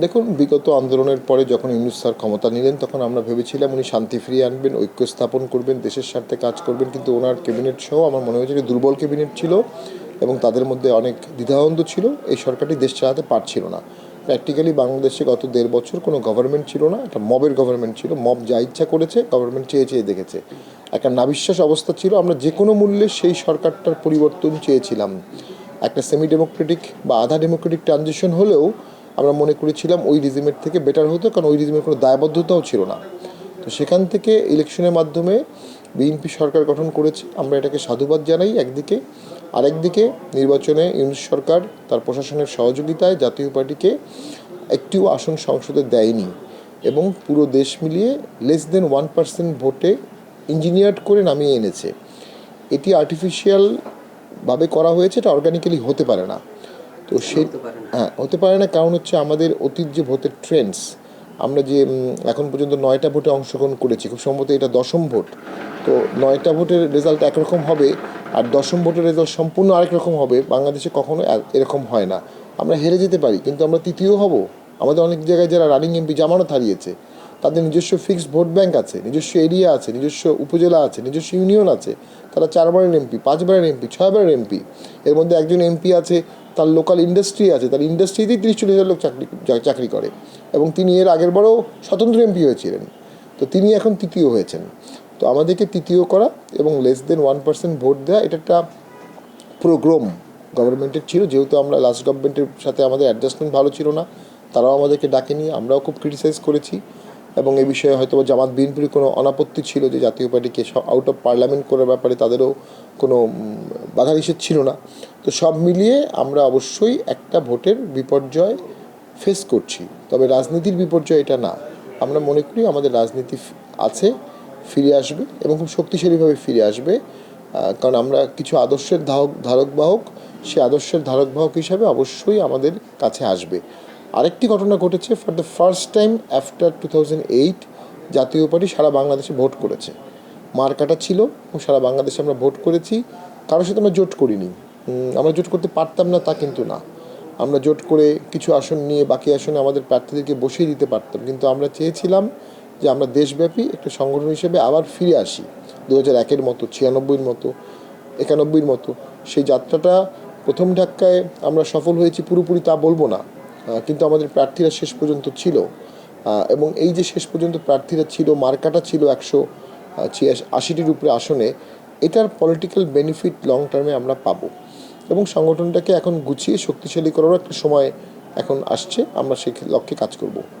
দেখুন, বিগত আন্দোলনের পরে যখন ইউনূস স্যার ক্ষমতা নিলেন তখন আমরা ভেবেছিলাম উনি শান্তি ফিরিয়ে আনবেন, ঐক্য স্থাপন করবেন, দেশের স্বার্থে কাজ করবেন, কিন্তু ওনার ক্যাবিনেট সহ আমার মনে হয়েছে যে দুর্বল ক্যাবিনেট ছিল এবং তাদের মধ্যে অনেক দ্বিধাদ্বন্দ্ব ছিল। এই সরকারটি দেশ চালাতে পারছিল না। প্র্যাকটিক্যালি বাংলাদেশে গত 1.5 বছর কোনো গভর্নমেন্ট ছিল না, একটা মবের গভর্নমেন্ট ছিল। মব যা ইচ্ছা করেছে, গভর্নমেন্ট চেয়ে চেয়ে দেখেছে। একটা নাবিশ্বাস অবস্থা ছিল। আমরা যে কোনো মূল্যে সেই সরকারটার পরিবর্তন চেয়েছিলাম। একটা সেমি ডেমোক্রেটিক বা আধা ডেমোক্রেটিক ট্রানজিশন হলেও আমরা মনে করেছিলাম ওই রিজিমের থেকে বেটার হতো, কারণ ওই রিজিমের কোনো দায়বদ্ধতাও ছিল না। তো সেখান থেকে ইলেকশনের মাধ্যমে বিএনপি সরকার গঠন করেছে, আমরা এটাকে সাধুবাদ জানাই একদিকে। আরেকদিকে নির্বাচনে ইউনূস সরকার তার প্রশাসনের সহযোগিতায় জাতীয় পার্টিকে একটিও আসন সংসদে দেয়নি এবং পুরো দেশ মিলিয়ে লেস দেন 1% ভোটে ইঞ্জিনিয়ার্ড করে নামিয়ে এনেছে। এটি আর্টিফিশিয়ালভাবে করা হয়েছে, এটা অর্গানিক্যালি হতে পারে না। তো সেই হ্যাঁ, হতে পারে না, কারণ হচ্ছে আমাদের অতীত যে ভোটের ট্রেন্ডস, আমরা যে এখন পর্যন্ত 9টা ভোটে অংশগ্রহণ করেছি, খুব সম্ভবত এটা 10ম ভোট। তো 9টা ভোটের রেজাল্ট একরকম হবে আর 10ম ভোটের রেজাল্ট সম্পূর্ণ আরেক রকম হবে। বাংলাদেশে কখনো এরকম হয় না। আমরা হেরে যেতে পারি কিন্তু আমরা তৃতীয় হব। আমাদের অনেক জায়গায় যারা রানিং এমপি জামানত হারিয়েছে, তাদের নিজস্ব ফিক্সড ভোট ব্যাংক আছে, নিজস্ব এরিয়া আছে, নিজস্ব উপজেলা আছে, নিজস্ব ইউনিয়ন আছে। তারা 4বারের এমপি, 5বারের এমপি, 6বারের এমপি। এর মধ্যে একজন এমপি আছে, তার লোকাল ইন্ডাস্ট্রি আছে, তার ইন্ডাস্ট্রিতেই 30-40 হাজার লোক চাকরি করে এবং তিনি এর আগের বারও স্বতন্ত্র এমপি হয়েছিলেন। তো তিনি এখন তৃতীয় হয়েছেন। তো আমাদেরকে তৃতীয় করা এবং লেস দেন 1% ভোট দেওয়া, এটা একটা প্রোগ্রাম গভর্নমেন্টের ছিল। যেহেতু আমরা লাস্ট গভর্নমেন্টের সাথে আমাদের অ্যাডজাস্টমেন্ট ভালো ছিল না, তারাও আমাদেরকে ডাকেনি, আমরাও খুব ক্রিটিসাইজ করেছি এবং এই বিষয়ে হয়তো জামাত বিএনপির কোনো অনাপত্তি ছিল যে জাতীয় পার্টিকে আউট অফ পার্লামেন্ট করার ব্যাপারে তাদেরও কোনো বাধা নিষেধ ছিল না। তো সব মিলিয়ে আমরা অবশ্যই একটা ভোটের বিপর্যয় ফেস করছি, তবে রাজনীতির বিপর্যয় এটা না। আমরা মনে করি আমাদের রাজনীতি আছে, ফিরে আসবে এবং খুব শক্তিশালীভাবে ফিরে আসবে, কারণ আমরা কিছু আদর্শের ধারক বাহক। সে আদর্শের ধারক বাহক হিসাবে অবশ্যই আমাদের কাছে আসবে। আরেকটি ঘটনা ঘটেছে, for the first time after 2008 জাতীয় পার্টি সারা বাংলাদেশে ভোট করেছে। মার্কাটা ছিল এবং সারা বাংলাদেশে আমরা ভোট করেছি। কারোর সাথে আমরা জোট করিনি। আমরা জোট করতে পারতাম না তা কিন্তু না, আমরা জোট করে কিছু আসন নিয়ে বাকি আসনে আমাদের প্রার্থীদেরকে বসিয়ে দিতে পারতাম, কিন্তু আমরা চেয়েছিলাম যে আমরা দেশব্যাপী একটা সংগঠন হিসেবে আবার ফিরে আসি 2001-এর মতো, 96-র মতো, 91-র মতো। সেই যাত্রাটা প্রথম ধাক্কায় আমরা সফল হয়েছি পুরোপুরি তা বলবো না, কিন্তু আমাদের প্রার্থীরা শেষ পর্যন্ত ছিল এবং এই যে শেষ পর্যন্ত প্রার্থীরা ছিল, মার্কাটা ছিল 180-টির উপরে আসনে। এটার পলিটিক্যাল বেনিফিট লং টার্মে আমরা পাবো এবং সংগঠনটাকে এখন গুছিয়ে শক্তিশালী করারও একটা সময় এখন আসছে। আমরা সেই লক্ষ্যে কাজ করব।